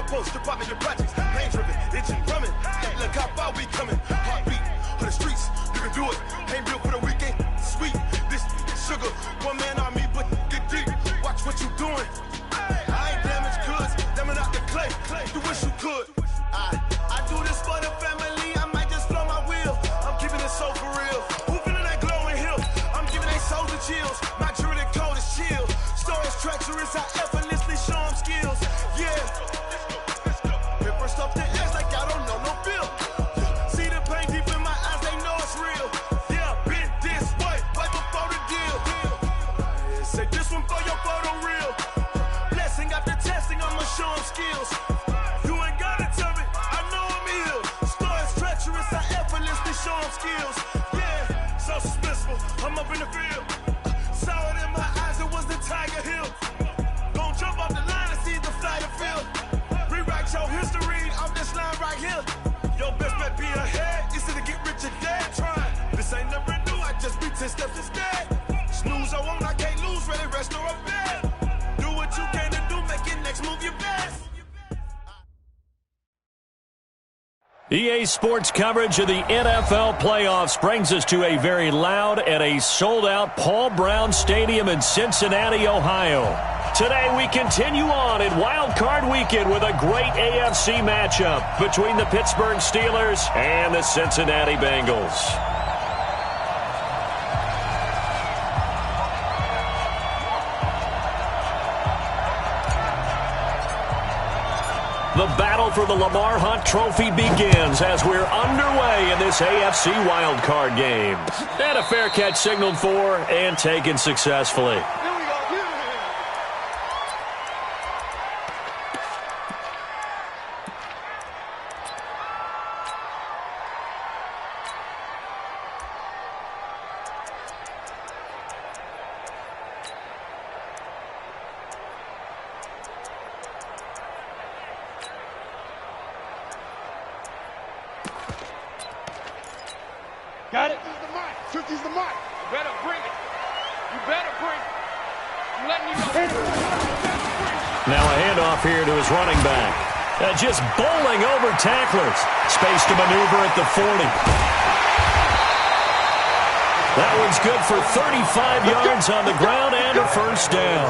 post, department of projects. Pain driven, itching, drumming. Look how far we coming. Heartbeat for the streets. You can do it. Ain't built for the weekend. Sweet. This sugar. One man army, but get deep. Watch what you doing. I ain't damaged goods. Damn out the clay. You wish you could. I do this for the family. I might just blow my wheel. I'm keeping it so for real. Who feeling that glowing hill? I'm giving they souls the chills. My jury the cold is chill. Stories treacherous. I effortlessly show them skills. Yeah. Paper stuff the edge like I don't know no feel. See the pain deep in my eyes. They know it's real. Yeah, been this way. Right before the deal. Say this one for your photo real. Blessing after testing. I'ma show them skills. Show them skills, yeah, so suspenseful. I'm up in the field, saw it in my eyes, it was the Tiger Hill. Gon' jump off the line and see the flight of field. Rewrite your history off this line right here. Your best bet be ahead, easy to get rich or dead. Trying, this ain't never new, I just be 10 steps instead. Snooze I won't, I can't lose, ready, rest or a bed. Do what you can to do, make your next move your best. EA Sports coverage of the NFL playoffs brings us to a very loud and a sold-out Paul Brown Stadium in Cincinnati, Ohio. Today we continue on in Wild Card Weekend with a great AFC matchup between the Pittsburgh Steelers and the Cincinnati Bengals. The battle for the Lamar Hunt Trophy begins as we're underway in this AFC wildcard game. And a fair catch signaled for and taken successfully. Got it? 50's the mark. You better bring it. You better bring it. You letting me know. Now a handoff here to his running back. Just bowling over tacklers. Space to maneuver at the 40. That one's good for 35 yards on the ground and a first down.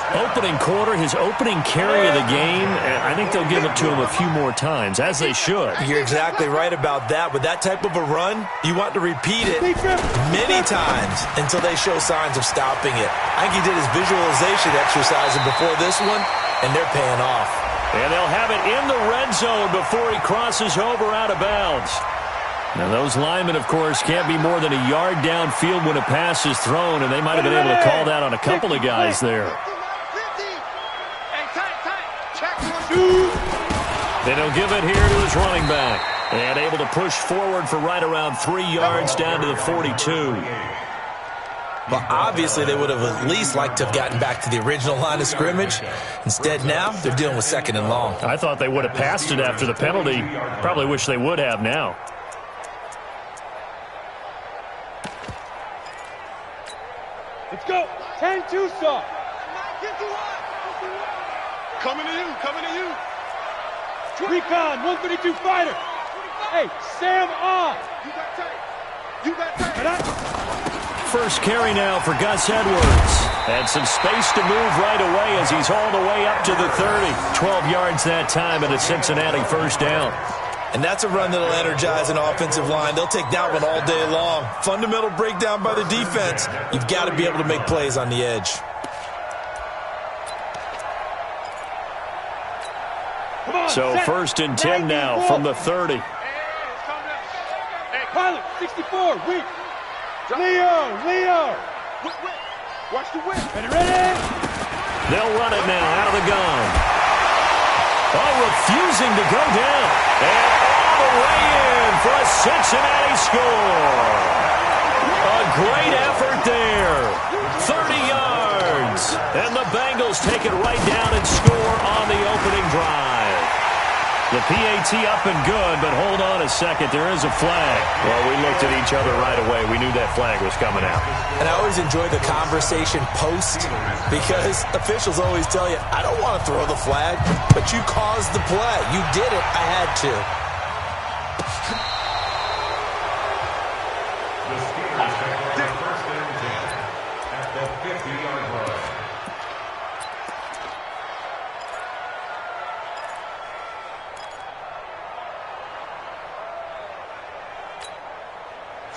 Opening quarter, his opening carry of the game, and I think they'll give it to him a few more times, as they should. You're exactly right about that. With that type of a run, you want to repeat it many times until they show signs of stopping it. I think he did his visualization exercise before this one, and they're paying off. And they'll have it in the red zone before he crosses over out of bounds. Now, those linemen, of course, can't be more than a yard downfield when a pass is thrown, and they might have been able to call that on a couple of guys there. Then he'll give it here to his running back. And able to push forward for right around 3 yards down to the 42. Well, obviously they would have at least liked to have gotten back to the original line of scrimmage. Instead now, they're dealing with second and long. I thought they would have passed it after the penalty. Probably wish they would have now. Let's go. 10-2 stop. Coming to you. Coming to you. Recon, 132 fighter. Hey, Sam on. You got time. First carry now for Gus Edwards. And some space to move right away as he's hauled away up to the 30. 12 yards that time and a Cincinnati first down. And that's a run that'll energize an offensive line. They'll take that one all day long. Fundamental breakdown by the defense. You've got to be able to make plays on the edge. So first and 10 now from the 30. Hey, pilot, 64, weak. Leo. Watch the whip. Ready? They'll run it now out of the gun. Oh, refusing to go down. And all the way in for a Cincinnati score. A great effort there. 30 yards. And the Bengals take it right down and score on the opening drive. The PAT up and good, but hold on a second. There is a flag. Well, we looked at each other right away. We knew that flag was coming out. And I always enjoy the conversation post because officials always tell you, I don't want to throw the flag, but you caused the play. You did it. I had to.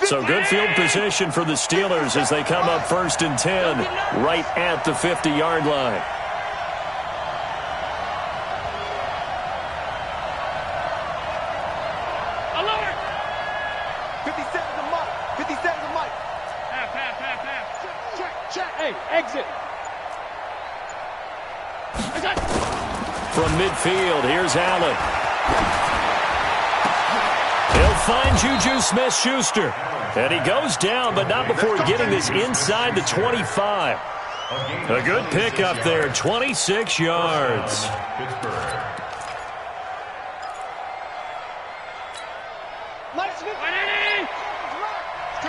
So good field position for the Steelers as they come up 1st and 10, right at the 50-yard line. Alert! 57's a mark. 57's a mark. Pass. Check. Hey, exit. From midfield, here's Allen. He'll find Juju Smith-Schuster. And he goes down, but not before getting this inside the 25. A good pickup there, 26 yards. Strip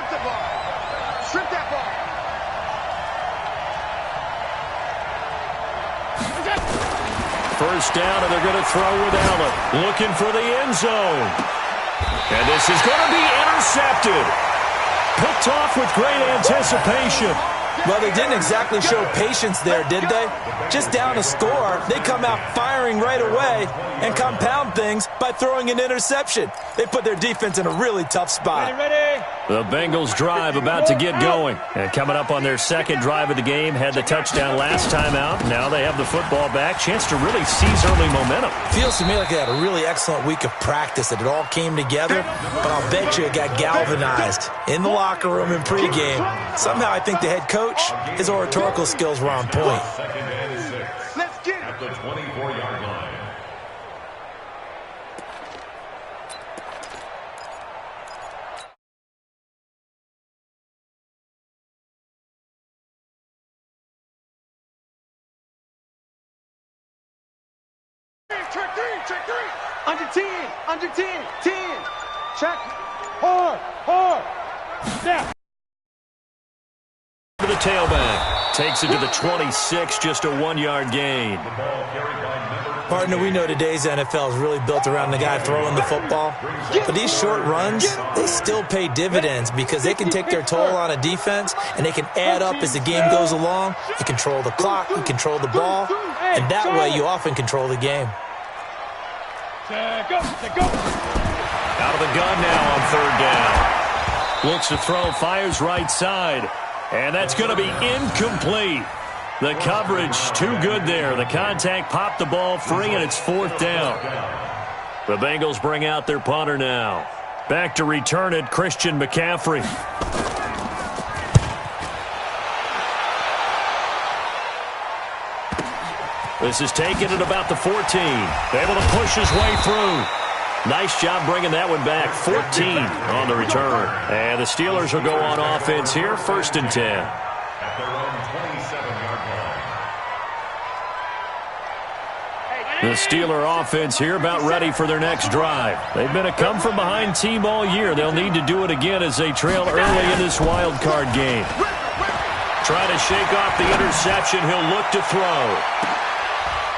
the ball. Strip that ball. First down, and they're going to throw with Allen. Looking for the end zone. And this is going to be intercepted. Picked off with great anticipation. Well, they didn't exactly show patience there, did they? Just down a score, they come out firing right away and compound things by throwing an interception. They put their defense in a really tough spot. Ready. The Bengals drive about to get going. And coming up on their second drive of the game, had the touchdown last time out. Now they have the football back. Chance to really seize early momentum. Feels to me like they had a really excellent week of practice, that it all came together, but I'll bet you it got galvanized in the locker room in pregame. Somehow I think the head coach, his oratorical skills were on point. Let's get it. At the 24-yard line. Check three. Under 10. 10. Check. Hard. Snap. To the tailback. Takes it to the 26, just a 1-yard gain. Partner, we know today's NFL is really built around the guy throwing the football. But these short runs, they still pay dividends because they can take their toll on a defense and they can add up as the game goes along. You control the clock, you control the ball, and that way you often control the game. Go. Out of the gun now on 3rd down. Looks to throw, fires right side. And that's going to be incomplete. The coverage too good there. The contact popped the ball free, and it's 4th down. The Bengals bring out their punter now. Back to return it, Christian McCaffrey. This is taken at about the 14. Able to push his way through. Nice job bringing that one back. 14 on the return. And the Steelers will go on offense here, 1st and 10. At their own 27-yard line. The Steeler offense here about ready for their next drive. They've been a come-from-behind team all year. They'll need to do it again as they trail early in this wild card game. Trying to shake off the interception. He'll look to throw.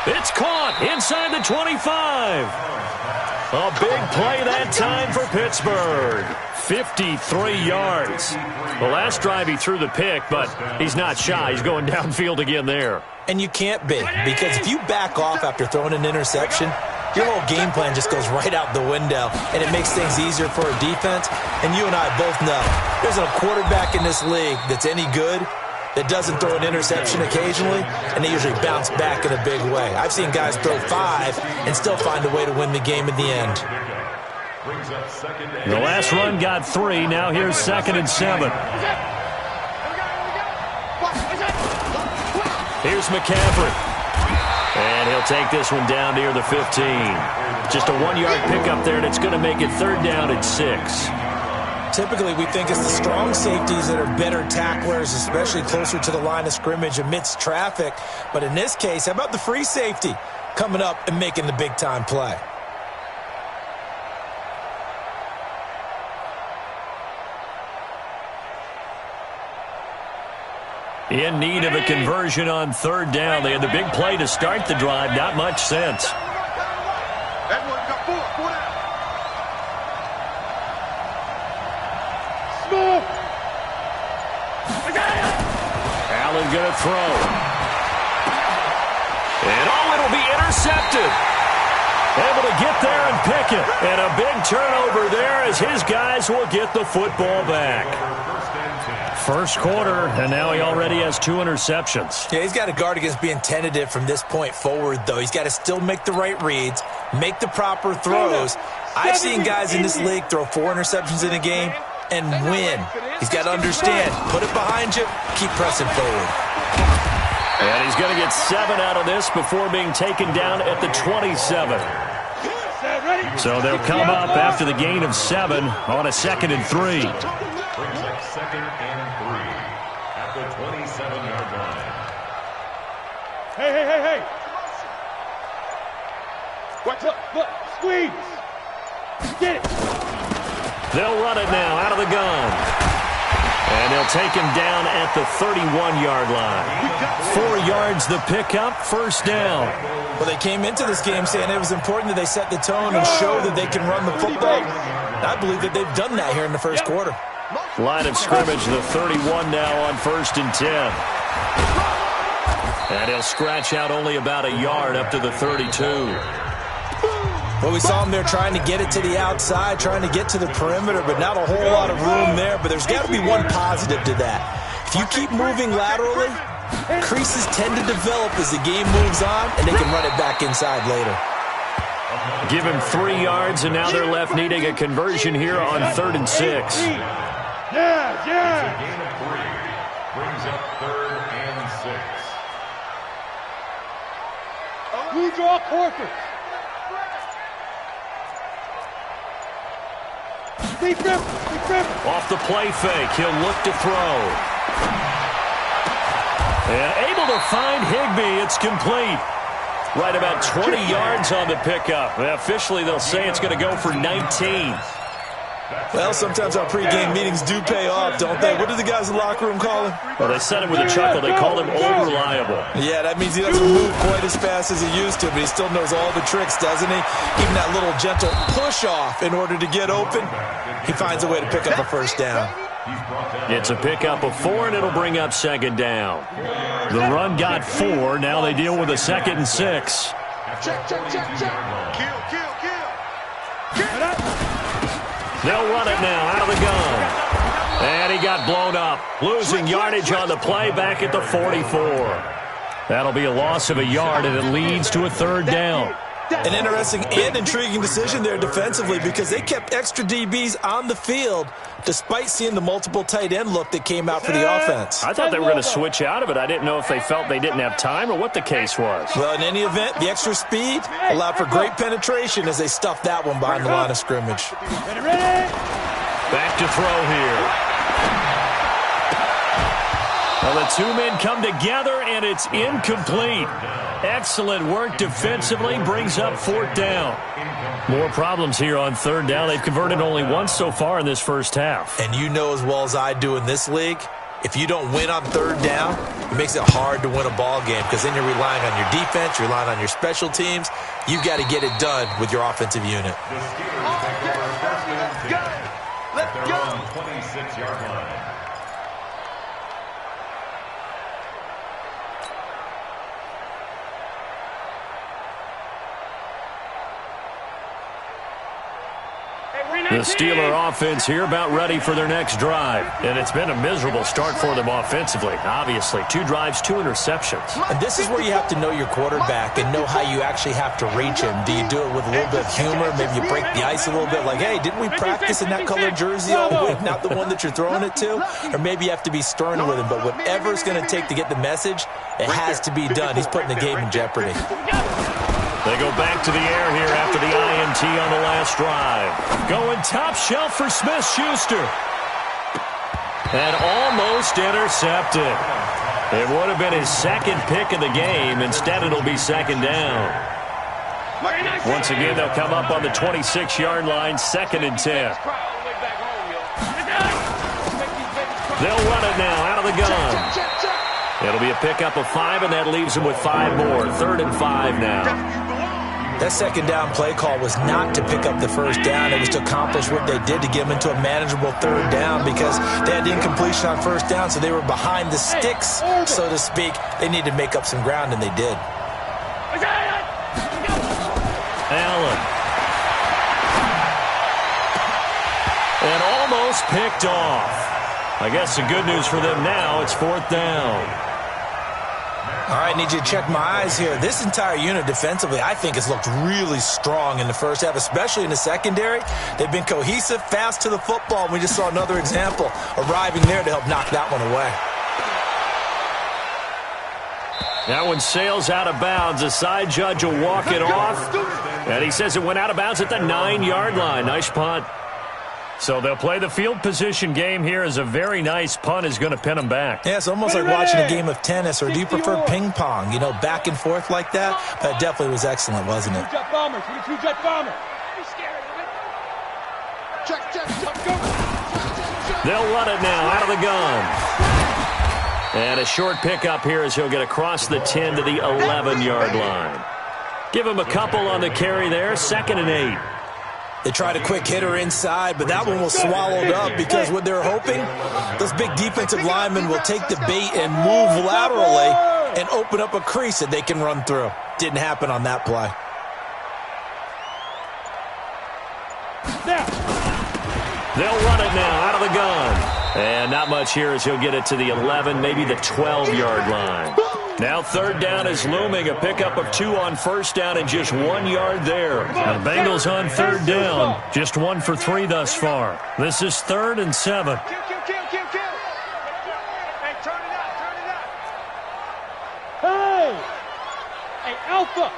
It's caught inside the 25. A big play that time for Pittsburgh. 53 yards. The last drive he threw the pick, but he's not shy. He's going downfield again there. And you can't be, because if you back off after throwing an interception, your whole game plan just goes right out the window, and it makes things easier for a defense. And you and I both know there's a quarterback in this league that's any good that doesn't throw an interception occasionally, and they usually bounce back in a big way. I've seen guys throw 5 and still find a way to win the game in the end. The last run got 3. Now here's 2nd and 7. Here's McCaffrey. And he'll take this one down near the 15. Just a 1-yard pickup there, and it's going to make it 3rd down and 6. Typically, we think it's the strong safeties that are better tacklers, especially closer to the line of scrimmage amidst traffic. But in this case, how about the free safety coming up and making the big-time play? In need of a conversion on third down. They had the big play to start the drive. Not much sense. Allen going to throw. And it'll be intercepted. Able to get there and pick it. And a big turnover there as his guys will get the football back. First quarter, and now he already has 2 interceptions. Yeah, he's got to guard against being tentative from this point forward, though. He's got to still make the right reads, make the proper throws. I've seen guys in this league throw 4 interceptions in a game and win. He's got to understand, put it behind you, keep pressing forward. And he's going to get 7 out of this before being taken down at the 27. So they'll come up after the gain of 7 on a 2nd and 3. Brings up 2nd and 3 at the 27-yard line. Hey. Look, squeeze. Get it. They'll run it now out of the gun. And they'll take him down at the 31-yard line. 4 yards the pickup, first down. Well, they came into this game saying it was important that they set the tone and show that they can run the football. I believe that they've done that here in the first quarter. Line of scrimmage, the 31 now on 1st and 10. And he'll scratch out only about a yard up to the 32. Well, we saw him there trying to get it to the outside, trying to get to the perimeter, but not a whole lot of room there. But there's got to be one positive to that. If you keep moving laterally, creases tend to develop as the game moves on, and they can run it back inside later. Give him 3 yards, and now they're left needing a conversion here on 3rd and 6. Yeah. Gain of 3 brings up 3rd and 6. We draw Corker. Deep grip. Off the play fake, he'll look to throw. And able to find Higbee. It's complete. Right about 20 yards on the pickup. Officially, they'll say it's going to go for 19. Well, sometimes our pregame meetings do pay off, don't they? What do the guys in the locker room call him? Well, they said it with a chuckle. They called him unreliable. Yeah, that means he doesn't move quite as fast as he used to, but he still knows all the tricks, doesn't he? Even that little gentle push-off in order to get open, he finds a way to pick up a first down. It's a pickup of 4, and it'll bring up 2nd down. The run got 4. Now they deal with a 2nd and 6. Check. Kill. They'll run it now out of the gun. And he got blown up. Losing yardage on the play back at the 44. That'll be a loss of a yard, and it leads to a 3rd down. An interesting and intriguing decision there defensively because they kept extra DBs on the field despite seeing the multiple tight end look that came out for the offense. I thought they were going to switch out of it. I didn't know if they felt they didn't have time or what the case was. Well, in any event, the extra speed allowed for great penetration as they stuffed that one behind the line of scrimmage. Back to throw here. Well, the 2 men come together, and it's incomplete. Excellent work defensively, brings up 4th down. More problems here on 3rd down. They've converted only once so far in this first half. And you know as well as I do in this league, if you don't win on 3rd down, it makes it hard to win a ball game because then you're relying on your defense, you're relying on your special teams. You've got to get it done with your offensive unit. The Steelers take over 1st and 10 at their own 26-yard line. The Steeler offense here about ready for their next drive. And it's been a miserable start for them offensively. Obviously, 2 drives, 2 interceptions. And this is where you have to know your quarterback and know how you actually have to reach him. Do you do it with a little bit of humor? Maybe you break the ice a little bit like, hey, didn't we practice in that color jersey all week, not the one that you're throwing it to? Or maybe you have to be stern with him. But whatever it's going to take to get the message, it has to be done. He's putting the game in jeopardy. They go back to the air here after the INT on the last drive. Going top shelf for Smith-Schuster. And almost intercepted. It would have been his 2nd pick of the game. Instead, it'll be 2nd down. Once again, they'll come up on the 26-yard line, 2nd and 10. They'll run it now out of the gun. It'll be a pickup of 5, and that leaves him with 5 more. 3rd and 5 now. That second down play call was not to pick up the first down. It was to accomplish what they did to get them into a manageable 3rd down because they had incompletion on first down, so they were behind the sticks, so to speak. They needed to make up some ground, and they did. Allen. And almost picked off. I guess the good news for them now, it's 4th down. All right, need you to check my eyes here. This entire unit defensively, I think, has looked really strong in the first half, especially in the secondary. They've been cohesive, fast to the football. We just saw another example arriving there to help knock that one away. That one sails out of bounds. The side judge will walk it off. And he says it went out of bounds at the 9-yard line. Nice punt. So they'll play the field position game here as a very nice punt is going to pin them back. Yeah, it's almost like watching a game of tennis, or do you prefer ping pong? You know, back and forth like that? That definitely was excellent, wasn't it? Two-jet bombers. We get two-jet bomber. They'll run it now out of the gun. And a short pickup here as he'll get across the 10 to the 11-yard line. Give him a couple on the carry there. 2nd and 8. They tried a quick hitter inside, but that one was swallowed up because what they're hoping, those big defensive linemen will take the bait and move laterally and open up a crease that they can run through. Didn't happen on that play. They'll run it now out of the gun. And not much here as he'll get it to the 11, maybe the 12-yard line. Now 3rd down is looming. A pickup of 2 on first down and just 1 yard there. The Bengals on 3rd down. Just 1 for 3 thus far. This is 3rd and 7. Hey, turn it out. Hey, Alpha.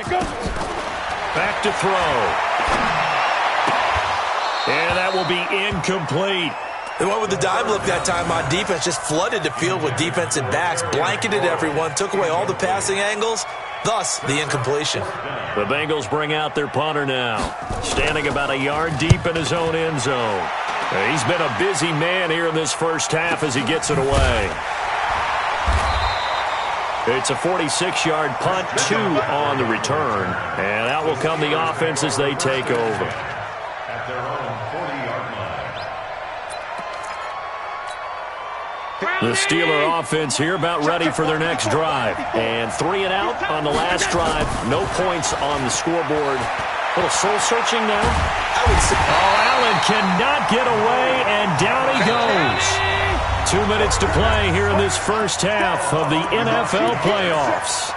Go. Back to throw. And that will be incomplete. They went with the dime look that time on defense, just flooded the field with defensive backs, blanketed everyone, took away all the passing angles, thus the incompletion. The Bengals bring out their punter now, standing about a yard deep in his own end zone. He's been a busy man here in this first half as he gets it away. It's a 46-yard punt, 2 on the return, and out will come the offense as they take over. At their own 40-yard line. The Steeler offense here about ready for their next drive. And 3 and out on the last drive. No points on the scoreboard. A little soul-searching now. Allen cannot get away, and down he goes. 2 minutes to play here in this first half of the NFL playoffs.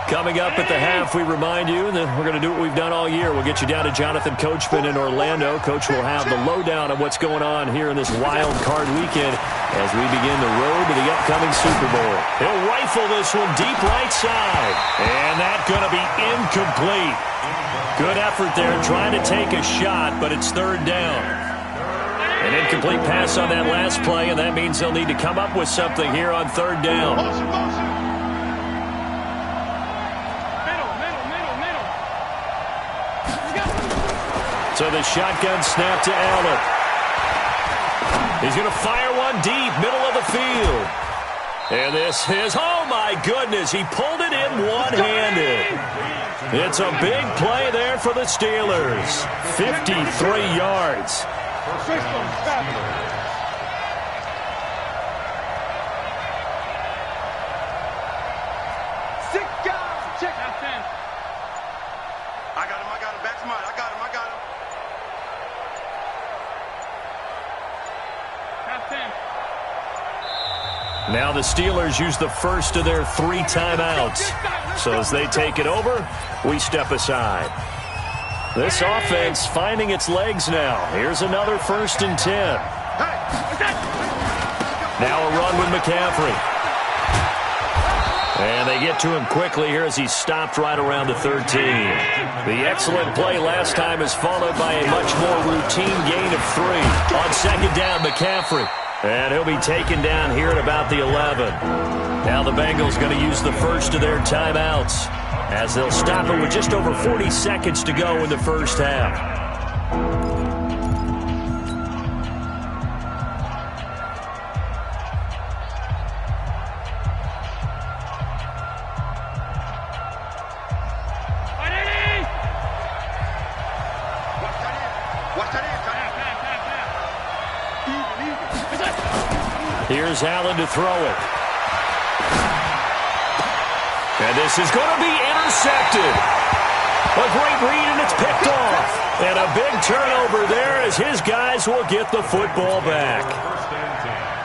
Coming up at the half, we remind you that we're going to do what we've done all year. We'll get you down to Jonathan Coachman in Orlando. Coach will have the lowdown of what's going on here in this wild card weekend as we begin the road to the upcoming Super Bowl. He'll rifle this one deep right side. And that's going to be incomplete. Good effort there trying to take a shot, but it's 3rd down. An incomplete pass on that last play, and that means they'll need to come up with something here on 3rd down. So the shotgun snap to Allen. He's going to fire one deep, middle of the field. And this is, oh my goodness, he pulled it in one-handed. It's a big play there for the Steelers. 53 yards. Now the Steelers use the first of their 3 timeouts. So as they take it over, we step aside. This offense finding its legs now. Here's another 1st and 10. Now a run with McCaffrey. And they get to him quickly here as he's stopped right around the 13. The excellent play last time is followed by a much more routine gain of 3. On 2nd down, McCaffrey. And he'll be taken down here at about the 11. Now the Bengals going to use the first of their timeouts as they'll stop it with just over 40 seconds to go in the first half. Here's Allen to throw it. And this is going to be intercepted. A great read, and it's picked off. And a big turnover there as his guys will get the football back.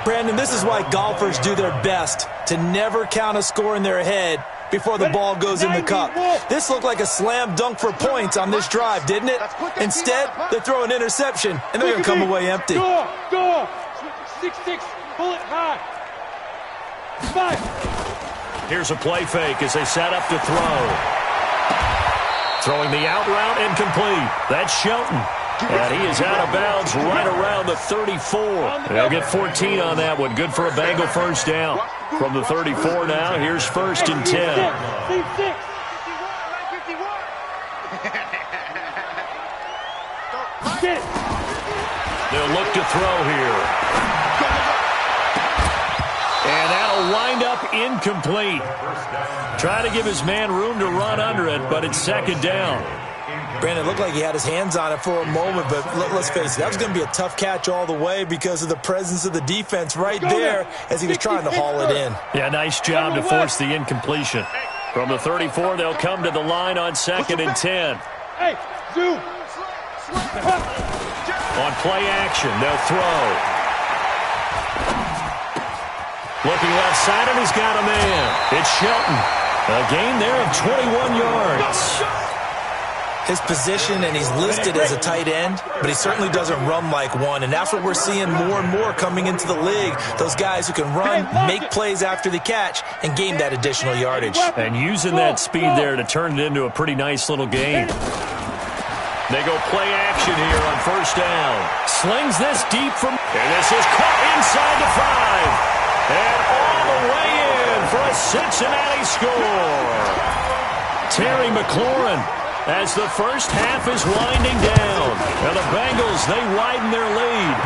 Brandon, this is why golfers do their best to never count a score in their head before the ball goes in the cup. This looked like a slam dunk for points on this drive, didn't it? Instead, they throw an interception, and they're going to come away empty. Go! 6-6. Pull it high. 5. Here's a play fake as they set up to throw. Throwing the out route incomplete. That's Shelton. And he is out of bounds right around the 34. They'll get 14 on that one. Good for a Bengal first down. From the 34 now, here's first and 10. They'll look to throw here. And that'll wind up incomplete. Try to give his man room to run under it, but it's second down. Brandon, it looked like he had his hands on it for a moment, but let's face it, that was going to be a tough catch all the way because of the presence of the defense right there as he was trying to haul it in. Yeah, nice job to force the incompletion. From the 34, they'll come to the line on second and 10. Hey, zoom. On play action, they'll throw. Looking left side, and he's got a man. It's Shelton. A gain there of 21 yards. His position, and he's listed as a tight end, but he certainly doesn't run like one, and that's what we're seeing more and more coming into the league. Those guys who can run, make plays after the catch, and gain that additional yardage. And using that speed there to turn it into a pretty nice little game. They go play action here on first down. Slings this deep from, and this is caught inside the 5. And all the way in for a Cincinnati score. Terry McLaurin as the first half is winding down. And the Bengals, they widen their lead.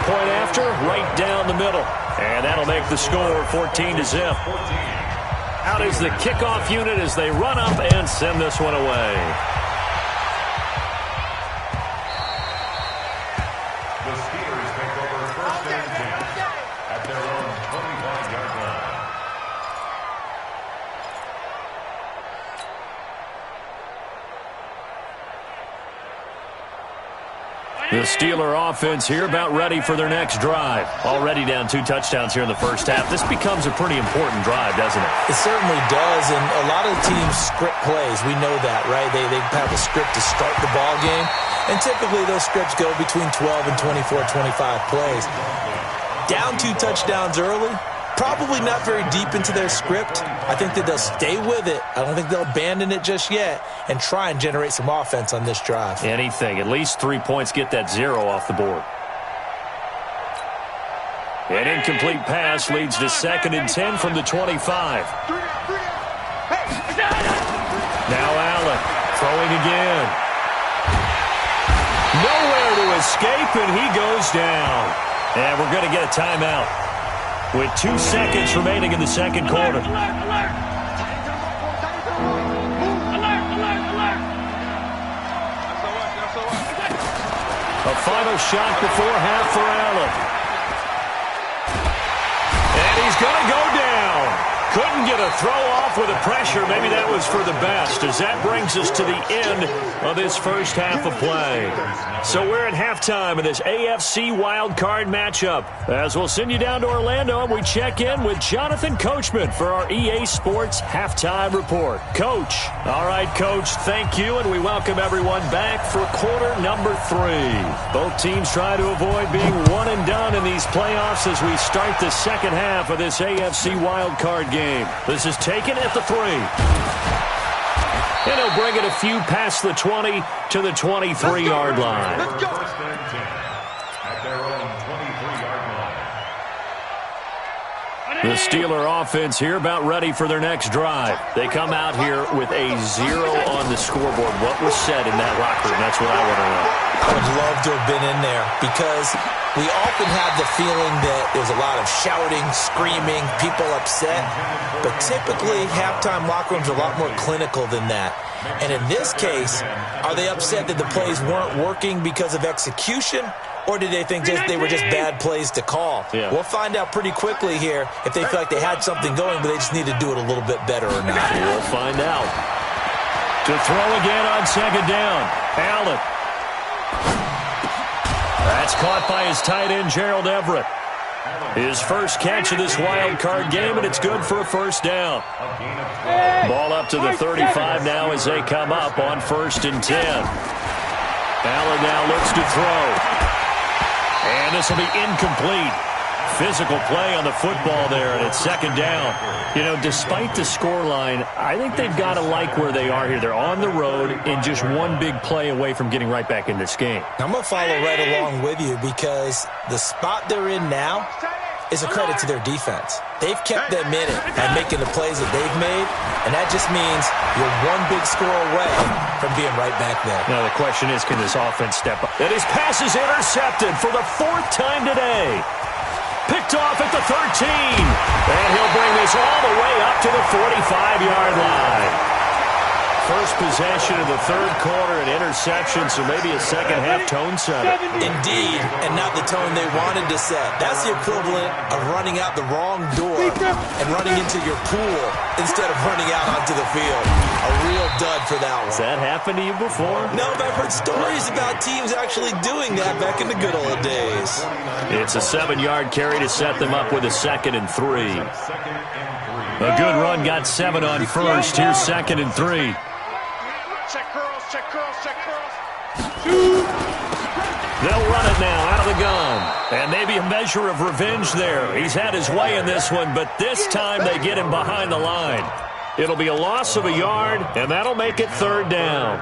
Point after, right down the middle. And that'll make the score 14-0. Out is the kickoff unit as they run up and send this one away. The Steelers take over first and 10 at their own 25-yard line. The Steeler offense here about ready for their next drive. Already down 2 touchdowns here in the first half. This becomes a pretty important drive, doesn't it? It certainly does, and a lot of teams script plays. We know that, right? They have a script to start the ball game, and typically those scripts go between 12 and 24, 25 plays. Down 2 touchdowns early, probably not very deep into their script. I think that they'll stay with it. I don't think they'll abandon it just yet and try and generate some offense on this drive. Anything. At least 3 points, get that 0 off the board. An incomplete pass leads to second and 10 from the 25. Now Allen throwing again. Nowhere to escape, and he goes down. And we're going to get a timeout with 2 seconds remaining in the second quarter. A final shot before half for Allen. And he's going to go down. Couldn't get a throw off with the pressure. Maybe that was for the best, as that brings us to the end of this first half of play. So we're at halftime of this AFC wildcard matchup. As we'll send you down to Orlando, and we check in with Jonathan Coachman for our EA Sports Halftime Report. Coach. All right, Coach, thank you, and we welcome everyone back for quarter number 3. Both teams try to avoid being one and done in these playoffs as we start the second half of this AFC wildcard game. This is taken at the 3. And he'll bring it a few past the 20 to the 23-yard line. First and 10 at their own 23-yard line. The Steeler offense here about ready for their next drive. They come out here with a 0 on the scoreboard. What was said in that locker room? That's what I want to know. I would love to have been in there because we often have the feeling that there's a lot of shouting, screaming, people upset. But typically, halftime locker rooms are a lot more clinical than that. And in this case, are they upset that the plays weren't working because of execution? Or did they think they were just bad plays to call? Yeah. We'll find out pretty quickly here if they feel like they had something going, but they just need to do it a little bit better or not. We'll find out. To throw again on second down. Allen. That's caught by his tight end, Gerald Everett. His first catch of this wild card game, and it's good for a first down. Ball up to the 35 now as they come up on 1st and 10. Allen now looks to throw. And this will be incomplete. Physical play on the football there, and it's second down. You know, despite the scoreline, I think they've got to like where they are here. They're on the road and just one big play away from getting right back in this game. I'm going to follow right along with you because the spot they're in now is a credit to their defense. They've kept them in it by making the plays that they've made, and that just means you're one big score away from being right back there. Now the question is, can this offense step up? And his pass is intercepted for the 4th time today. Picked off at the 13. And he'll bring this all the way up to the 45-yard line. First possession of the 3rd quarter, an interception, so maybe a second-half tone setter. Indeed, and not the tone they wanted to set. That's the equivalent of running out the wrong door and running into your pool instead of running out onto the field. A real dud for that one. Has that happened to you before? No, but I've heard stories about teams actually doing that back in the good old days. It's a 7-yard carry to set them up with a 2nd and 3. A good run got 7 on 1st. Here's 2nd and 3. Check curls, check curls, check curls. They'll run it now out of the gun. And maybe a measure of revenge there. He's had his way in this one, but this time they get him behind the line. It'll be a loss of a yard, and that'll make it 3rd down.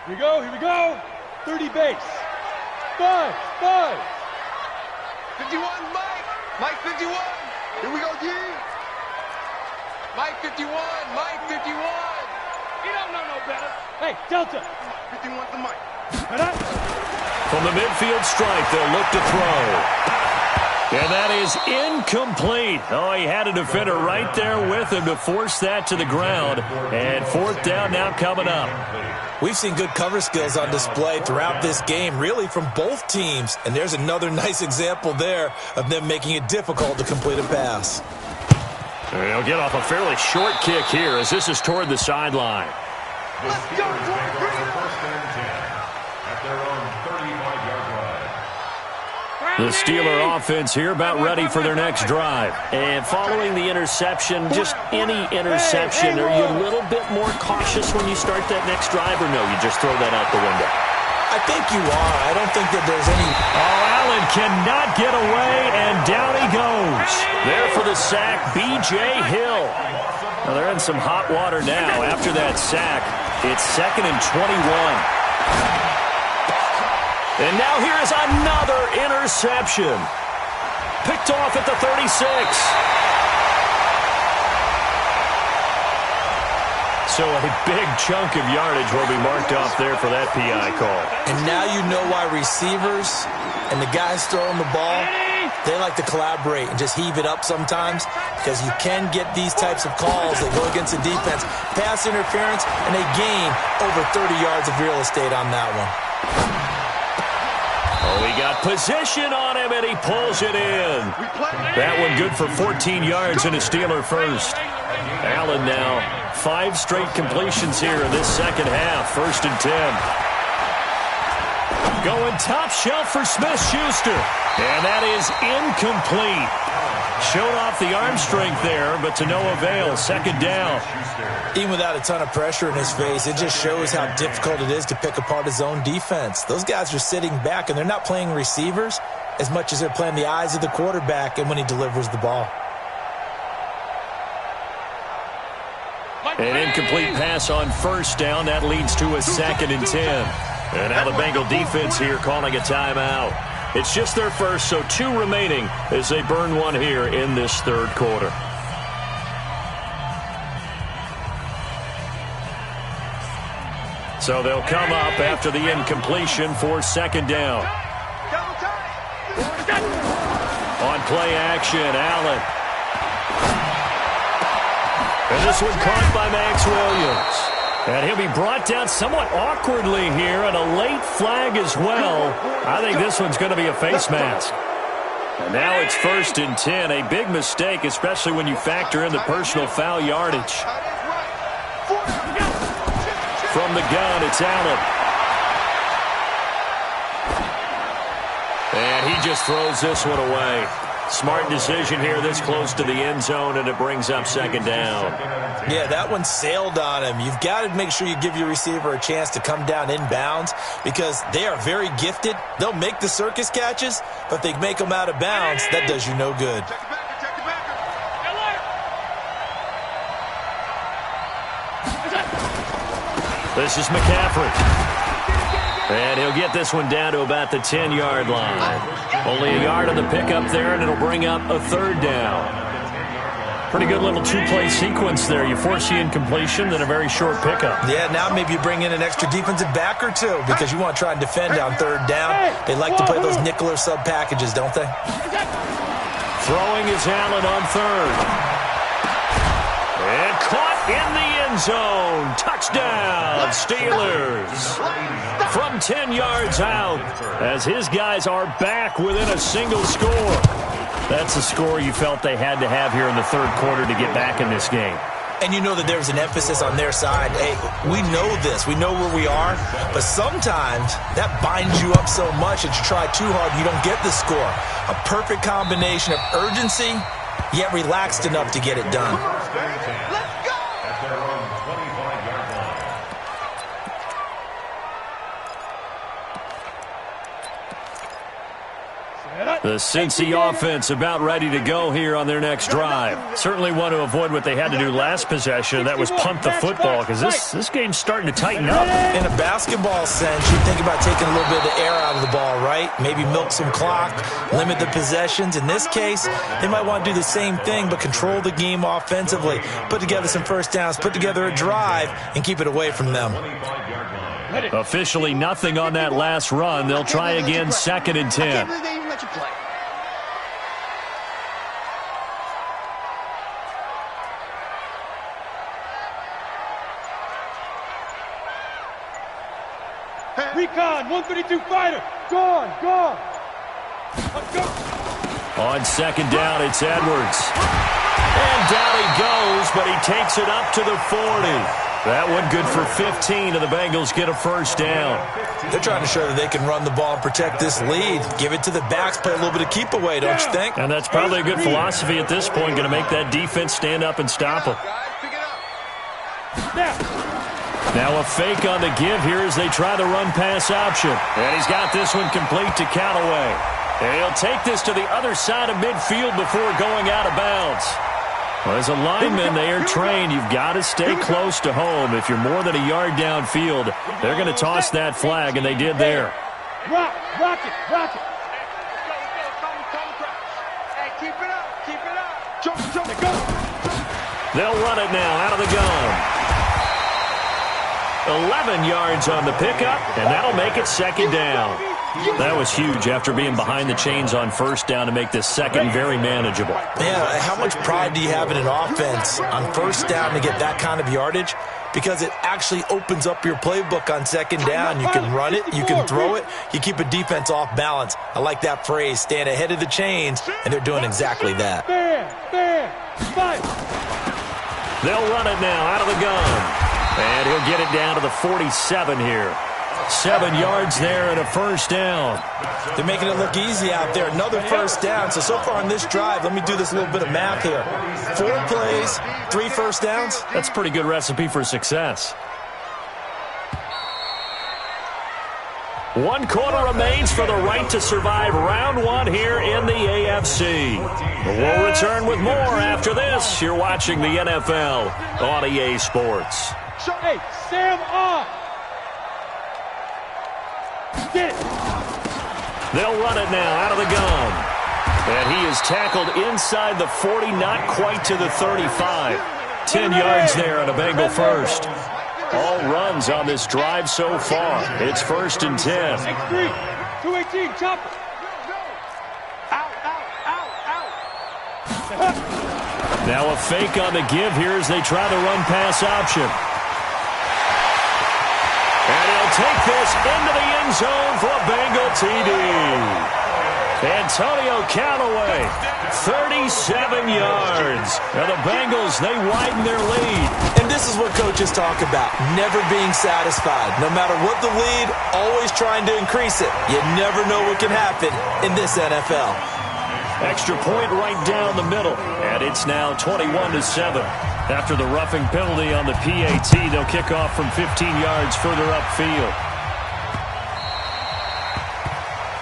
Here we go. 30 base. 5. 51, Mike 51. Here we go, G. Mike 51, Mike 51. You don't know no better. Hey, Delta. 51 to Mike. From the midfield stripe, they'll look to throw. And that is incomplete. Oh, he had a defender right there with him to force that to the ground. And 4th down now coming up. We've seen good cover skills on display throughout this game, really from both teams. And there's another nice example there of them making it difficult to complete a pass. They'll get off a fairly short kick here as this is toward the sideline. Let's go, bring it First and 10 at their own 35-yard line. The Steeler offense here about ready for their next drive. And following the interception, just any interception, are you a little bit more cautious when you start that next drive, or no, you just throw that out the window? I think you are. I don't think that there's any... Oh, Allen cannot get away, and down he goes. There for the sack, B.J. Hill. Now, they're in some hot water now. After that sack, it's 2nd and 21. And now here is another interception. Picked off at the 36. So a big chunk of yardage will be marked off there for that PI call. And now you know why receivers and the guys throwing the ball, they like to collaborate and just heave it up sometimes, because you can get these types of calls that go against the defense. Pass interference, and they gain over 30 yards of real estate on that one. Oh, he got position on him, and he pulls it in. That one good for 14 yards and a Steeler first. Allen now 5 straight completions here in this second half. 1st and 10. Going top shelf for Smith-Schuster. And that is incomplete. Showed off the arm strength there, but to no avail. 2nd down. Even without a ton of pressure in his face, it just shows how difficult it is to pick apart his own defense. Those guys are sitting back, and they're not playing receivers as much as they're playing the eyes of the quarterback and when he delivers the ball. An incomplete pass on 1st down. That leads to a 2nd and 10. And now the Bengal defense here calling a timeout. It's just their first, so 2 remaining as they burn one here in this third quarter. So they'll come up after the incompletion for second down. On play action, Allen. And this one caught by Max Williams. And he'll be brought down somewhat awkwardly here, and a late flag as well. I think this one's going to be a face mask. And now it's 1st and 10. A big mistake, especially when you factor in the personal foul yardage. From the gun, it's Allen. And he just throws this one away. Smart decision here this close to the end zone, and it brings up second down. Yeah, that one sailed on him. You've got to make sure you give your receiver a chance to come down inbounds because they are very gifted. They'll make the circus catches, but if they make them out of bounds, that does you no good. This is McCaffrey. And he'll get this one down to about the 10-yard line. Only a yard on the pickup there, and it'll bring up a third down. Pretty good little 2-play sequence there. You force the incompletion, then a very short pickup. Yeah, now maybe you bring in an extra defensive back or two because you want to try and defend on third down. They like to play those nickel or sub packages, don't they? Throwing is Allen on third. And caught in the end zone. Touchdown, Steelers. From 10 yards out as his guys are back within a single score. That's a score you felt they had to have here in the third quarter to get back in this game. And you know that there's an emphasis on their side. Hey, we know this. We know where we are. But sometimes that binds you up so much that you try too hard, you don't get the score. A perfect combination of urgency, yet relaxed enough to get it done. The Cincy offense about ready to go here on their next drive. Certainly want to avoid what they had to do last possession. That was punt the football because this game's starting to tighten up. In a basketball sense, you think about taking a little bit of the air out of the ball, right? Maybe milk some clock, limit the possessions. In this case, they might want to do the same thing but control the game offensively. Put together some first downs, put together a drive, and keep it away from them. Officially nothing on that last run. They'll try again, 2nd and 10. Recon, 132 fighter. Gone. Let's go. On second down, it's Edwards. And down he goes, but he takes it up to the 40. That one good for 15, and the Bengals get a first down. They're trying to show that they can run the ball and protect this lead. Give it to the backs, play a little bit of keep away, don't you think? And that's probably a good philosophy at this point, going to make that defense stand up and stop them. Now a fake on the give here as they try the run-pass option. And he's got this one complete to Callaway. And he'll take this to the other side of midfield before going out of bounds. Well, as a lineman, they are trained. You've got to stay close to home. If you're more than a yard downfield, they're going to toss that flag, and they did there. Rock it. Hey, keep it up. Jump. Go. They'll run it now out of the gun. 11 yards on the pickup, and that'll make it second down. That was huge after being behind the chains on first down to make this second very manageable. Yeah, how much pride do you have in an offense on first down to get that kind of yardage? Because it actually opens up your playbook on second down. You can run it, you can throw it, you keep a defense off balance. I like that phrase, stand ahead of the chains, and they're doing exactly that. Fight. They'll run it now out of the gun. And he'll get it down to the 47 here. 7 yards there and a first down. They're making it look easy out there. Another first down. So far on this drive, let me do this little bit of math here. 4 plays, 3 first downs. That's a pretty good recipe for success. 1 quarter remains for the right to survive round 1 here in the AFC. We'll return with more after this. You're watching the NFL on EA Sports. Hey, Sam on. Get it. They'll run it now out of the gun. And he is tackled inside the 40, not quite to the 35. 10 yards there on a Bengal first. All runs on this drive so far. It's 1st and 10. X3, 218, chopper. Now a fake on the give here as they try the run-pass option. And he'll take this into the end zone for a Bengal TD. Antonio Callaway, 37 yards. Now the Bengals, they widen their lead. And this is what coaches talk about, never being satisfied. No matter what the lead, always trying to increase it. You never know what can happen in this NFL. Extra point right down the middle. And it's now 21-7. After the roughing penalty on the PAT, they'll kick off from 15 yards further upfield.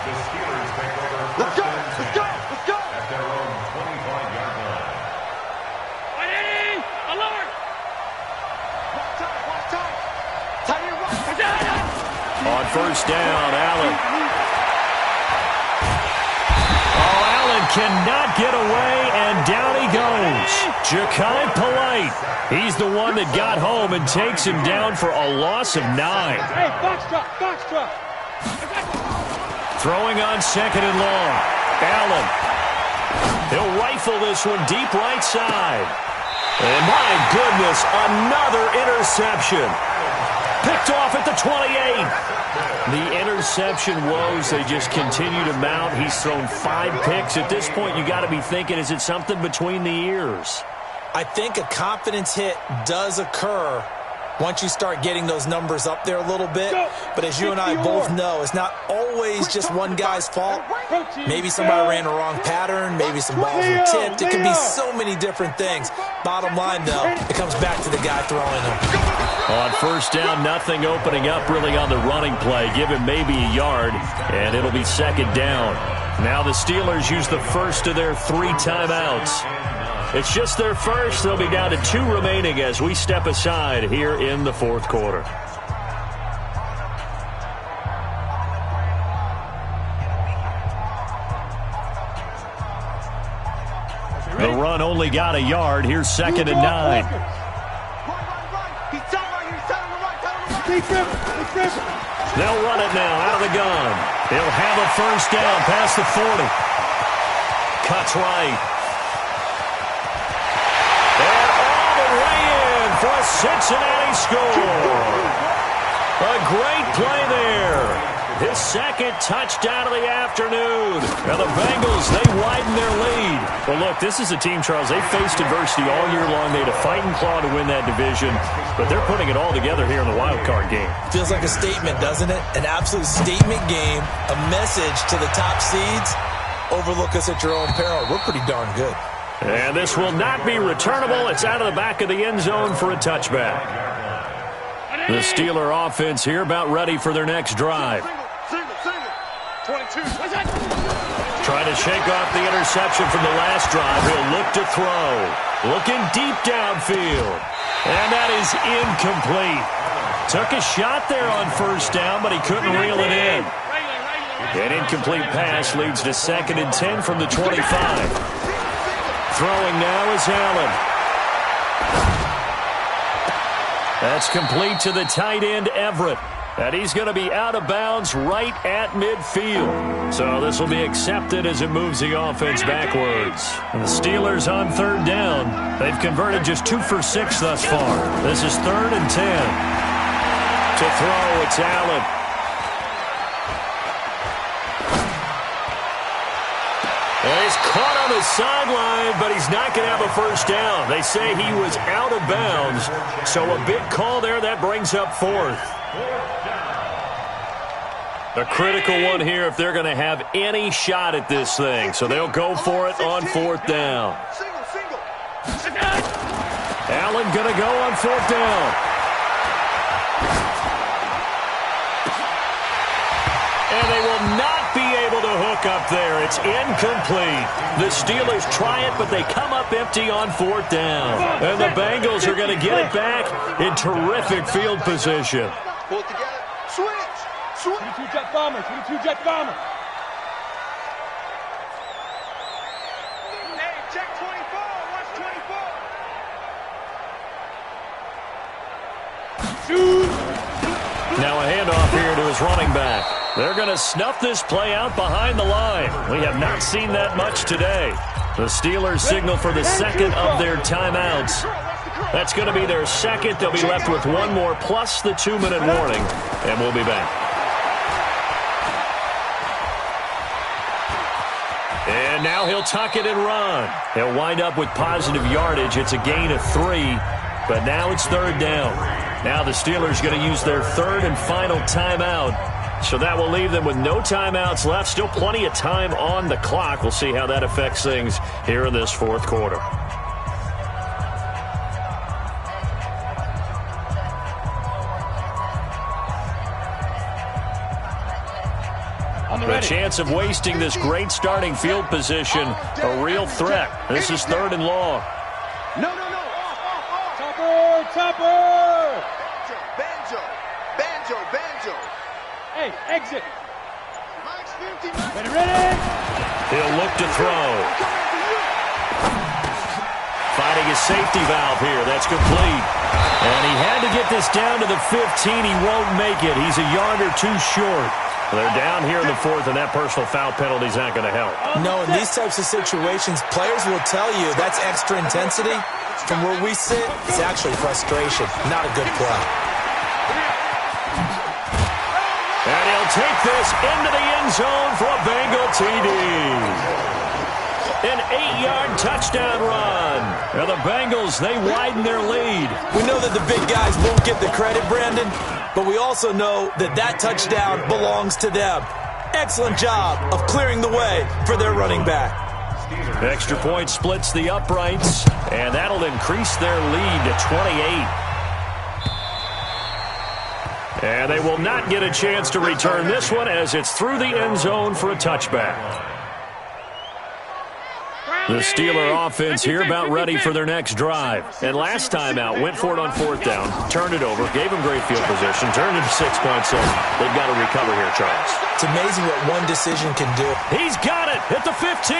The Steelers take over first and 10 at their own 25-yard line. Alert! Watch time. Tight end right. On first down, Allen. Allen cannot get away, and down he goes. Ja'Kai Polite. He's the one that got home and takes him down for a loss of 9. Hey, box truck. Throwing on 2nd and long. Allen. He'll rifle this one deep right side. And my goodness, another interception. Picked off at the 28. The interception woes, they just continue to mount. He's thrown 5 picks. At this point, you got to be thinking, is it something between the ears? I think a confidence hit does occur once you start getting those numbers up there a little bit. But as you and I both know, it's not always just one guy's fault. Maybe somebody ran a wrong pattern. Maybe some balls were tipped. It can be so many different things. Bottom line, though, it comes back to the guy throwing them. On first down, nothing opening up really on the running play. Give him maybe a yard, and it'll be 2nd down. Now the Steelers use the first of their 3 timeouts. It's just their first. They'll be down to 2 remaining as we step aside here in the 4th quarter. The run only got a yard. Here's 2nd and 9. Right. He's down right. They'll run it now out of the gun. They'll have a first down past the 40. Cuts right. And all the way in for a Cincinnati score. A great play there. His 2nd touchdown of the afternoon. And the Bengals, they widen their lead. Well, look, this is a team, Charles, they faced adversity all year long. They had to fight and claw to win that division. But they're putting it all together here in the wild card game. Feels like a statement, doesn't it? An absolute statement game. A message to the top seeds. Overlook us at your own peril. We're pretty darn good. And this will not be returnable. It's out of the back of the end zone for a touchback. The Steeler offense here about ready for their next drive. Single. 22. Trying to shake off the interception from the last drive. He'll look to throw. Looking deep downfield. And that is incomplete. Took a shot there on first down, but he couldn't reel it in. An incomplete pass leads to 2nd and 10 from the 25. Throwing now is Allen. That's complete to the tight end, Everett. And he's going to be out of bounds right at midfield. So this will be accepted as it moves the offense backwards. And the Steelers on 3rd down. They've converted just 2 for 6 thus far. This is 3rd and 10. To throw, it's Allen. And he's caught on the sideline, but he's not going to have a first down. They say he was out of bounds. So a big call there. That brings up 4th. A critical one here if they're going to have any shot at this thing. So they'll go for it on 4th down. Allen going to go on 4th down. And they will not be able to hook up there. It's incomplete. The Steelers try it, but they come up empty on 4th down. And the Bengals are going to get it back in terrific field position. Pull it together. Switch. 22 jet bomber, 22 jet bomber. Hey, check 24. Watch 24. Shoot. Now a handoff here to his running back. They're going to snuff this play out behind the line. We have not seen that much today. The Steelers signal for the second of their timeouts. That's going to be their second. They'll be left with one more plus the 2-minute warning, and we'll be back. And now he'll tuck it and run. He'll wind up with positive yardage. It's a gain of 3, but now it's third down. Now the Steelers going to use their third and final timeout. So that will leave them with no timeouts left. Still plenty of time on the clock. We'll see how that affects things here in this fourth quarter. The chance of wasting this great starting field position, a real threat. This is third and long. No. Topper. Banjo. Hey, exit. Mike's 50, Ready. He'll look to throw. Finding his safety valve here. That's complete. And he had to get this down to the 15. He won't make it. He's a yard or two short. They're down here in the fourth, and that personal foul penalty is not going to help. No, in these types of situations, players will tell you that's extra intensity. From where we sit, it's actually frustration, not a good play. And he'll take this into the end zone for a Bengal TD. An 8-yard touchdown run. Now the Bengals, they widen their lead. We know that the big guys won't get the credit, Brandon, but we also know that that touchdown belongs to them. Excellent job of clearing the way for their running back. Extra point splits the uprights, and that'll increase their lead to 28. And they will not get a chance to return this one as it's through the end zone for a touchback. The Steeler offense here about ready for their next drive. And last time out, went for it on fourth down, turned it over, gave them great field position, turned it 6 points in. They've got to recover here, Charles. It's amazing what one decision can do. He's got it at the 15.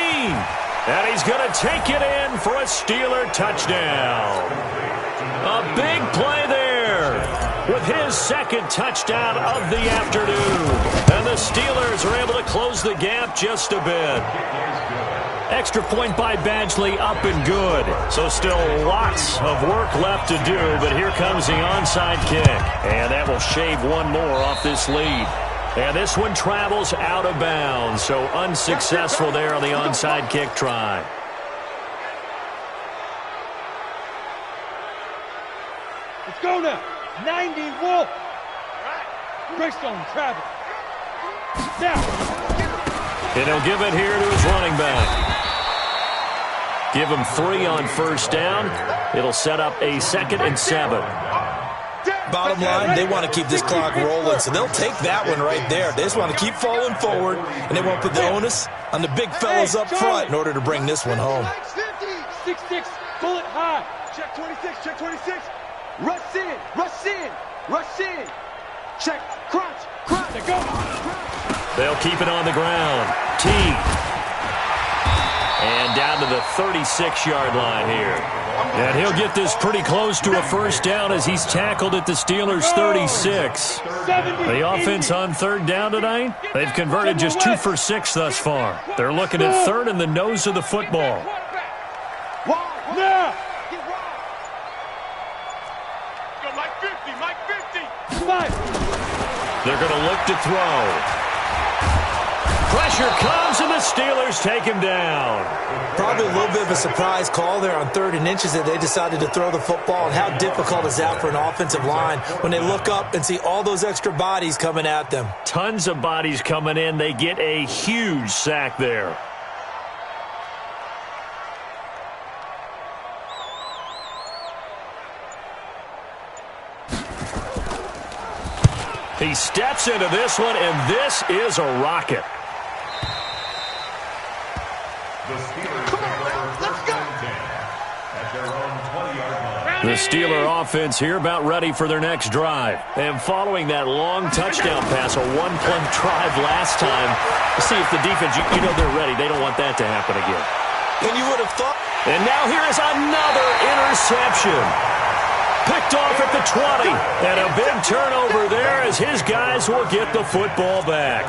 And he's going to take it in for a Steeler touchdown. A big play there with his second touchdown of the afternoon. And the Steelers are able to close the gap just a bit. Extra point by Badgley up and good. So still lots of work left to do, but here comes the onside kick. And that will shave one more off this lead. And this one travels out of bounds, so unsuccessful there on the onside kick try. Let's go now. 90 Wolf. Greystone travel. Down. And he'll give it here to his running back. Give him 3 on first down. It'll set up a 2nd and 7. Bottom line, they want to keep this clock rolling, so they'll take that one right there. They just want to keep falling forward, and they won't put the onus on the big fellas up front in order to bring this one home. 6-6, bullet high. Check 26, check 26. Rush in. Check, crunch. They go. They'll keep it on the ground. T. And down to the 36-yard line here. And he'll get this pretty close to a first down as he's tackled at the Steelers' 36. The offense on third down tonight, they've converted just 2 for 6 thus far. They're looking at third in the nose of the football. Now. Mike 50. They're going to look to throw. Pressure comes, and the Steelers take him down. Probably a little bit of a surprise call there on 3rd and inches that they decided to throw the football. And how difficult is that for an offensive line when they look up and see all those extra bodies coming at them? Tons of bodies coming in. They get a huge sack there. He steps into this one, and this is a rocket. The Steelers take over first and 10 at their own 20-yard line. The Steeler offense here about ready for their next drive. And following that long touchdown pass, a one-play drive last time, see if the defense, you know they're ready. They don't want that to happen again. And you would have thought. And now here is another interception. Picked off at the 20. And a big turnover there as his guys will get the football back.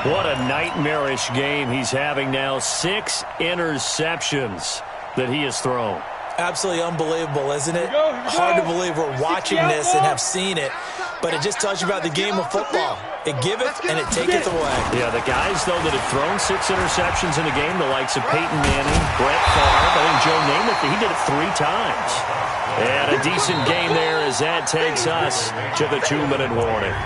What a nightmarish game he's having now. 6 interceptions that he has thrown. Absolutely unbelievable, isn't it? Hard to believe we're watching this and have seen it, but it just tells you about the game of football. It giveth and it taketh away. Yeah, the guys, though, that have thrown 6 interceptions in a game, the likes of Peyton Manning, Brett Favre, I think Joe Namath, he did it 3 times. And a decent game there as that takes us to the 2-minute warning.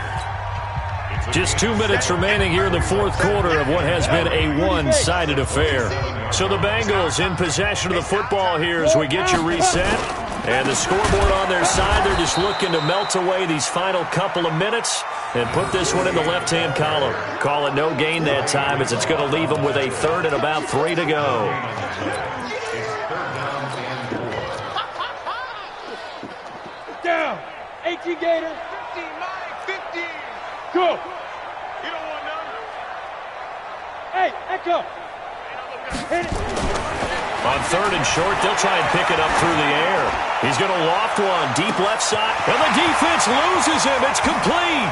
Just 2 minutes remaining here in the fourth quarter of what has been a one-sided affair. So the Bengals in possession of the football here as we get you reset. And the scoreboard on their side, they're just looking to melt away these final couple of minutes and put this one in the left-hand column. Call it no gain that time as it's going to leave them with a third and about 3 to go. Down. 18 Gator. 15. Go. You don't want none. Hey, Echo. Hit it. On 3rd and short, they'll try and pick it up through the air. He's going to loft one, deep left side, and the defense loses him. It's complete.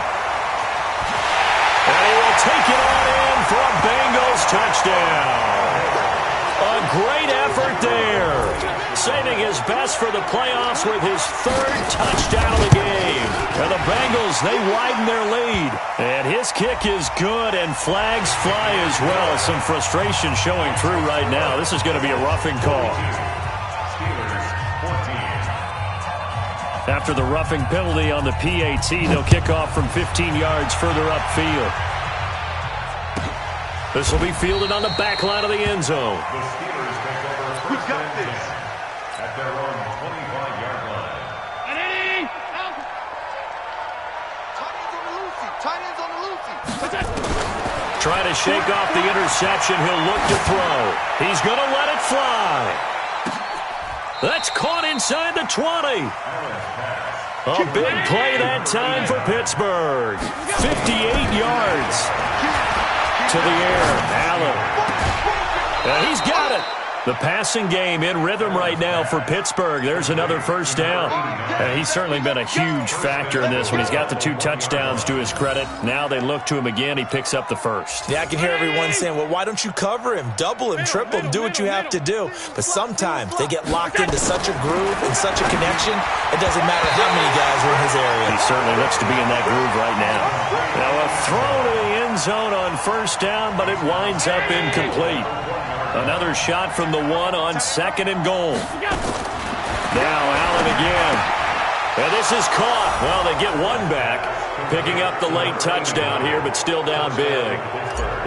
And he will take it on in for a Bengals touchdown. A great effort there. Saving his best for the playoffs with his 3rd touchdown of the game. And the Bengals, they widen their lead. And his kick is good, and flags fly as well. Some frustration showing through right now. This is going to be a roughing call. After the roughing penalty on the PAT, they'll kick off from 15 yards further upfield. This will be fielded on the back line of the end zone. The Steelers take over first and 10 at their own 25-yard line. Tight ends on the loosey. Trying to shake off the interception. He'll look to throw. He's going to let it fly. That's caught inside the 20. A big play that time for Pittsburgh. 58 yards. To the air, Allen. And he's got it. The passing game in rhythm right now for Pittsburgh. There's another first down. He's certainly been a huge factor in this one. He's got the 2 touchdowns to his credit. Now they look to him again. He picks up the first. Yeah, I can hear everyone saying, well, why don't you cover him? Double him, triple him, do what you have to do. But sometimes they get locked into such a groove and such a connection, it doesn't matter how many guys are in his area. He certainly looks to be in that groove right now. Now a throw to the end zone on first down, but it winds up incomplete. Another shot from the 1 on 2nd and goal. Now Allen again. And this is caught. Well, they get one back. Picking up the late touchdown here, but still down big.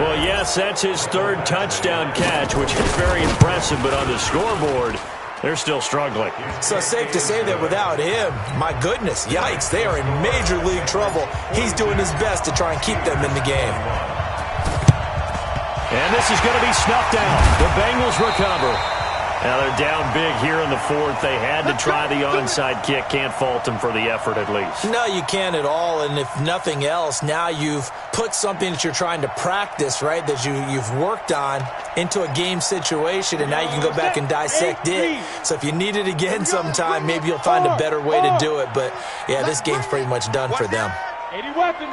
Well, yes, that's his 3rd touchdown catch, which is very impressive, but on the scoreboard, they're still struggling. So safe to say that without him, my goodness, yikes, they are in major league trouble. He's doing his best to try and keep them in the game. And this is going to be snuffed out. The Bengals recover. Now they're down big here in the 4th. They had to try the onside kick. Can't fault them for the effort at least. No, you can't at all. And if nothing else, now you've put something that you're trying to practice, right, that you've worked on into a game situation, and now you can go back and dissect it. So if you need it again sometime, maybe you'll find a better way to do it. But, yeah, this game's pretty much done for them. 80 weapon.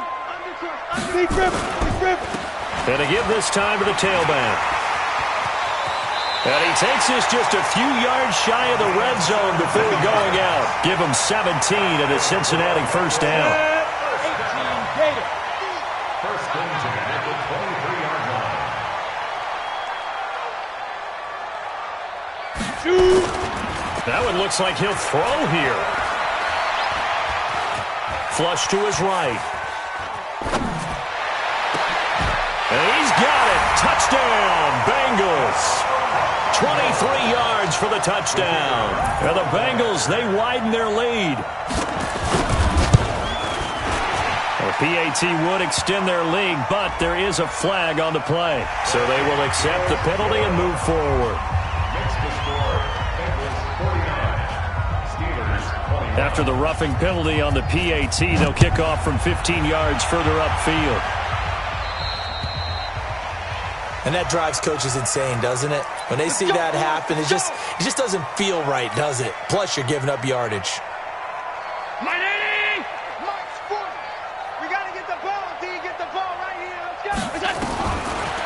Big rip. And to give this time to the tailback. And he takes this just a few yards shy of the red zone before going out. Give him 17 at a Cincinnati first down. 18 Gator. First and 10 at the 23-yard line. That one looks like he'll throw here. Flush to his right. And he's got it. Touchdown, Bengals. 23 yards for the touchdown. And the Bengals, they widen their lead. The PAT would extend their lead, but there is a flag on the play. So they will accept the penalty and move forward. Makes the score Bengals 49, After the roughing penalty on the PAT, they'll kick off from 15 yards further upfield. And that drives coaches insane, doesn't it? When they see that happen, it just doesn't feel right, does it? Plus, you're giving up yardage. My name! March 40. We got to get the ball. Do you get the ball right here? Let's go.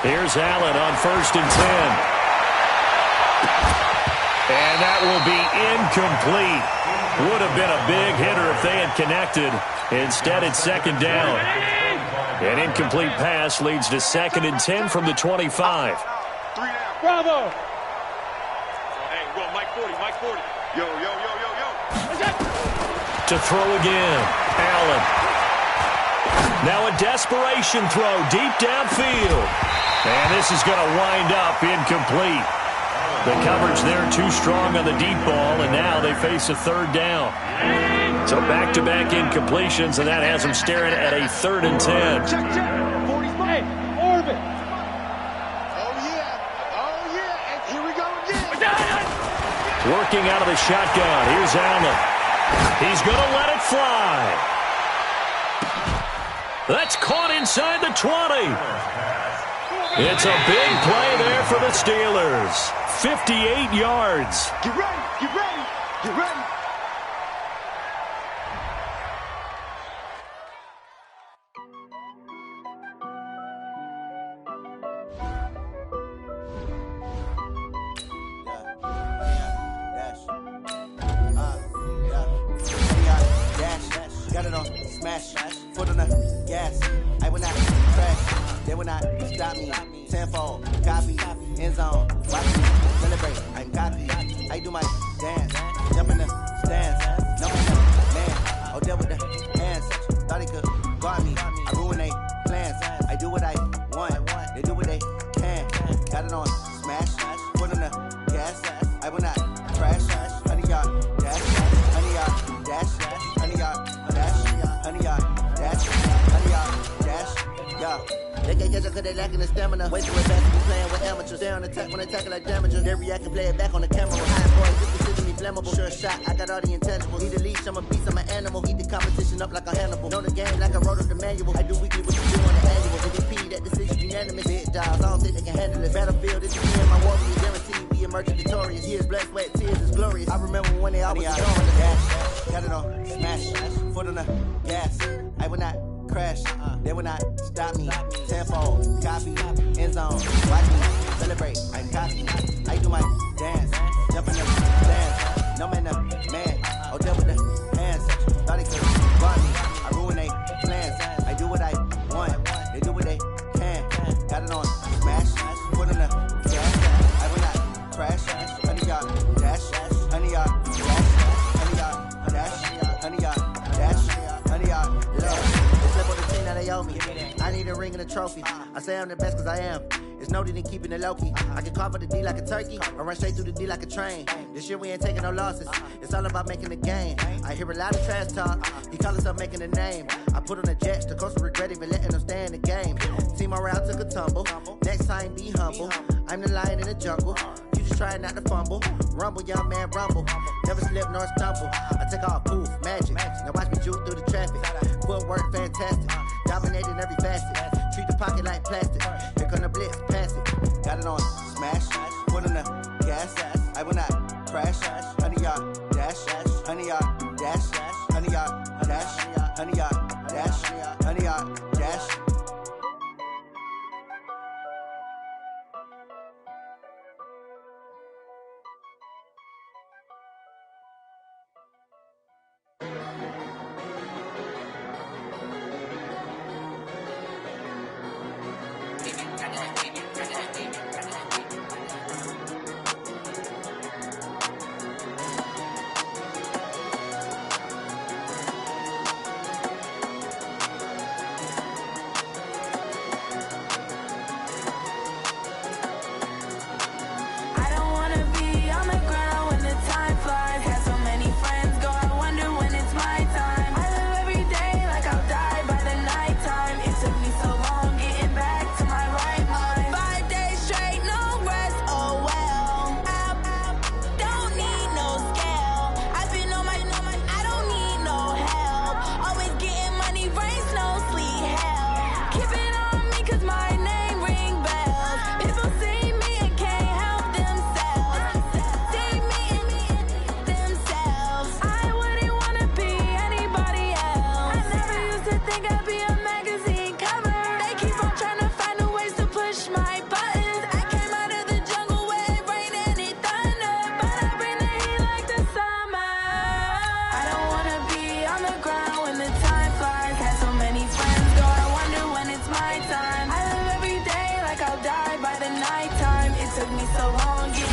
Here's Allen on 1st and 10. And that will be incomplete. Would have been a big hitter if they had connected. Instead, it's 2nd down. An incomplete pass leads to 2nd and 10 from the 25. 3 down. Bravo. Hey, go Mike 40, Mike 40. Yo. To throw again, Allen. Now a desperation throw deep downfield. And this is going to wind up incomplete. The coverage there too strong on the deep ball, and now they face a 3rd down. So back-to-back incompletions, and that has them staring at a 3rd and 10. Check. 40's hey, orbit. Oh, yeah. And here we go again. Working out of the shotgun. Here's Allen. He's going to let it fly. That's caught inside the 20. It's a big play there for the Steelers. 58 yards. Get ready. Got it on smash, foot on the gas. I will not crash, they will not stop me. Tenfold, copy, end zone, watch me celebrate. I'm cocky, I do my dance, jump in the stands, jump in the man. Oh, deal with the hands, thought he could guard me. I ruin they plans, I do what I want, they do what they can. Got it on smash, foot on the gas. I will not crash, 100 yard dash, 100 yard dash, 100 yard dash, 100 yard dash, 100 yard dash, yo. They can't catch up cause they lacking the stamina. Way too advanced to be playing with amateurs. Stay on attack when attacking like damages. They react and play it back on the camera. High boys, this decision be flammable. Sure shot, I got all the intangibles. Need a leash, I'm a beast, I'm an animal. Eat the competition up like a Hannibal. Know the game like I wrote up the manual. I do weekly what you do on the annual. MVP, that decision unanimous. Big dogs, I don't think they can handle it. Battlefield, this is me and my warriors. Guaranteed we emerging victorious. Years, blood, sweat, tears is glorious. I remember when they always on the dash. Got it on smash, foot on the gas. I will not crash, they will not stop me. Tenfold, copy, end zone, watch me celebrate. I'm cocky, I do my dance, jump in the stands, no man, oh, deal with the hands, thought he could guard me. I ruin they plans, I do what I want, they do what they can. Got it on smash, foot on the gas. I will not crash, 100 yard dash, 100 yard dash, 100 yard dash, 100 yard dash, 100 yard dash. They owe me. I need a ring and a trophy. I say I'm the best cause I am. It's noted in keeping it low-key. I can carve up the D like a turkey or run straight through the D like a train. This year we ain't taking no losses. It's all about making the game. I hear a lot of trash talk. He call himself making a name. I put on the Jets. The coach will regret even letting them stay in the game. Team around took a tumble. Next time be humble. I'm the lion in the jungle. You just trying not to fumble. Rumble, young man, rumble. Never slip nor stumble. I take off, poof, magic. Now watch me juke through the traffic. Footwork fantastic. Dominating every facet. Treat the pocket like plastic. Here come the blitz, pass it. Got it on smash, foot on the gas. I will not crash. 100 yard dash, 100 yard dash, 100 yard dash, 100 yard dash, 100 yard dash. so long, yeah.